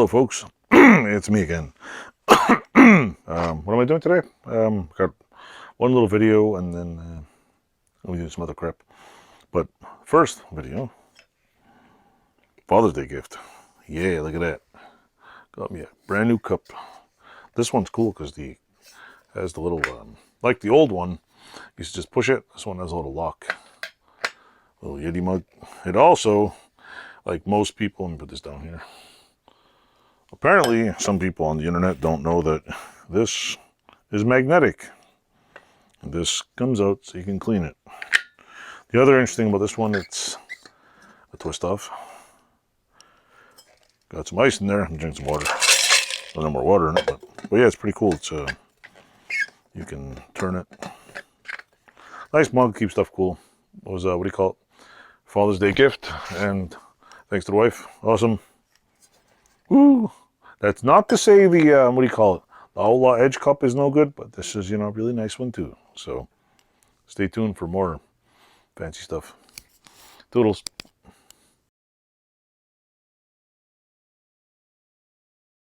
folks, it's me again. What am I doing today? Got one little video and then I'm doing some other crap. But first video, Father's Day gift. Yeah, look at that. Got me a brand new cup. This one's cool because has the little, like the old one, you used to just push it. This one has a little lock. Little Yeti mug. It also, like most people, let me put this down here. Apparently, some people on the internet don't know that this is magnetic. This comes out so you can clean it. The other interesting thing about this one, it's a twist off. Got some ice in there. I'm drinking some water. No more water in it, but yeah, it's pretty cool. It's you can turn it. Nice mug, keep stuff cool. It was what do you call it? Father's Day gift, and thanks to the wife. Awesome. Woo! That's not to say the what do you call it? The Outlaw Edge cup is no good, but this is, you know, a really nice one too. So stay tuned for more fancy stuff. Toodles.